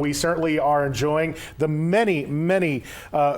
We certainly are enjoying the many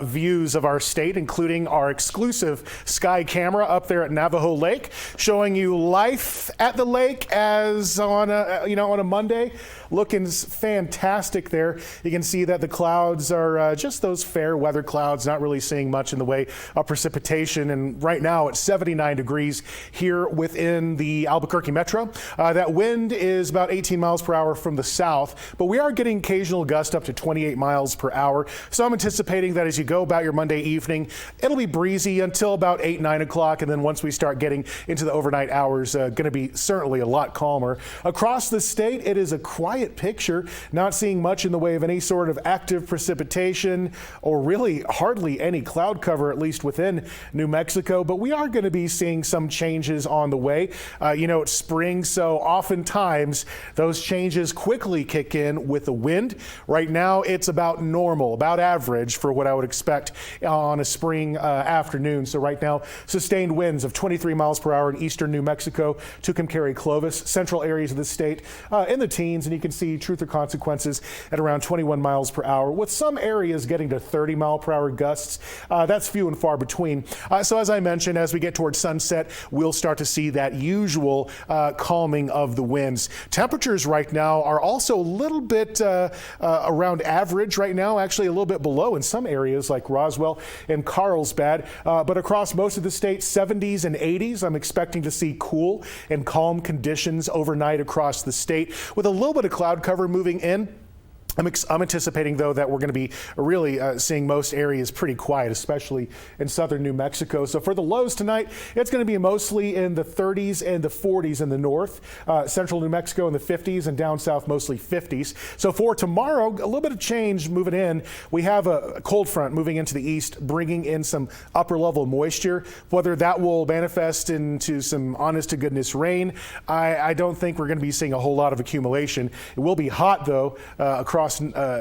views of our state, including our exclusive sky camera up there at Navajo Lake, showing you life at the lake as on a Monday. Looking fantastic there. You can see that the clouds are just those fair weather clouds, not really seeing much in the way of precipitation. And right now it's 79 degrees here within the Albuquerque metro. That wind is about 18 miles per hour from the south, but we are getting occasional gusts up to 28 miles per hour. So I'm anticipating that as you go about your Monday evening, it'll be breezy until about 8-9 o'clock. And then once we start getting into the overnight hours, going to be certainly a lot calmer. Across the state, it is a quiet picture, not seeing much in the way of any sort of active precipitation or really hardly any cloud cover, at least within New Mexico. But we are going to be seeing some changes on the way. It's spring, so oftentimes those changes quickly kick in with the wind. Right now, it's about normal, about average for what I would expect on a spring afternoon. So right now, sustained winds of 23 miles per hour in eastern New Mexico, Tucumcari, Clovis, central areas of the state in the teens, and you can see truth or consequences at around 21 miles per hour, with some areas getting to 30 mile per hour gusts. That's few and far between. So as I mentioned, as we get towards sunset, we'll start to see that usual calming of the winds. Temperatures right now are also a little bit around average right now, actually a little bit below in some areas like Roswell and Carlsbad, but across most of the state, 70s and 80s. I'm expecting to see cool and calm conditions overnight across the state with a little bit of cloud cover moving in. I'm anticipating, though, that we're going to be really seeing most areas pretty quiet, especially in southern New Mexico. So for the lows tonight, it's going to be mostly in the 30s and the 40s in the north, central New Mexico in the 50s, and down south mostly 50s. So for tomorrow, a little bit of change moving in. We have a cold front moving into the east, bringing in some upper level moisture. Whether that will manifest into some honest to goodness rain, I don't think we're going to be seeing a whole lot of accumulation. It will be hot, though, across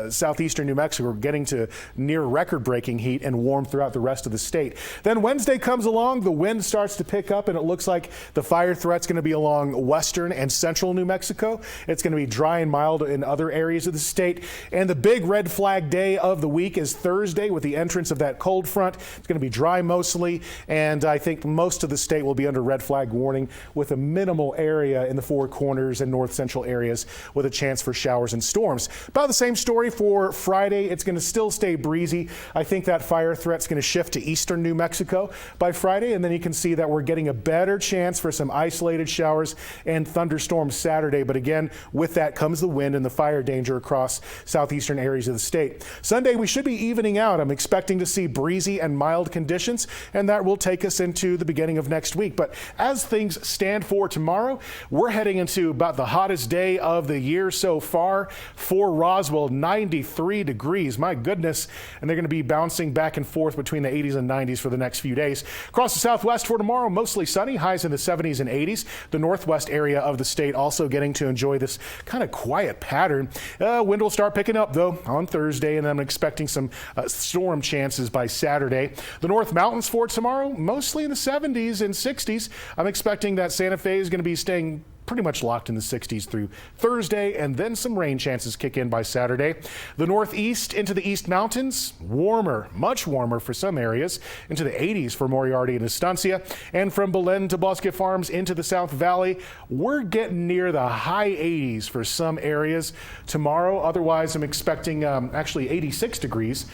southeastern New Mexico. We're getting to near record-breaking heat and warm throughout the rest of the state. Then Wednesday comes along, the wind starts to pick up, and it looks like the fire threat's going to be along western and central New Mexico. It's going to be dry and mild in other areas of the state. And the big red flag day of the week is Thursday with the entrance of that cold front. It's going to be dry mostly, and I think most of the state will be under red flag warning with a minimal area in the Four Corners and north central areas with a chance for showers and storms. About the same story for Friday. It's going to still stay breezy. I think that fire threat's going to shift to eastern New Mexico by Friday, and then you can see that we're getting a better chance for some isolated showers and thunderstorms Saturday. But again, with that comes the wind and the fire danger across southeastern areas of the state. Sunday, we should be evening out. I'm expecting to see breezy and mild conditions, and that will take us into the beginning of next week. But as things stand for tomorrow, we're heading into about the hottest day of the year so far for Roswell, 93 degrees. My goodness. And they're going to be bouncing back and forth between the 80s and 90s for the next few days. Across the southwest for tomorrow, mostly sunny, highs in the 70s and 80s. The northwest area of the state also getting to enjoy this kind of quiet pattern. Wind will start picking up, though, on Thursday, and I'm expecting some storm chances by Saturday. The North Mountains for tomorrow, mostly in the 70s and 60s. I'm expecting that Santa Fe is going to be staying pretty much locked in the 60s through Thursday, and then some rain chances kick in by Saturday. The northeast into the East Mountains, warmer, much warmer for some areas, into the 80s for Moriarty and Estancia. And from Belen to Bosque Farms into the South Valley, we're getting near the high 80s for some areas tomorrow. Otherwise, I'm expecting actually 86 degrees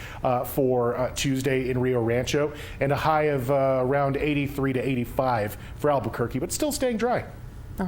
for Tuesday in Rio Rancho, and a high of around 83 to 85 for Albuquerque, but still staying dry.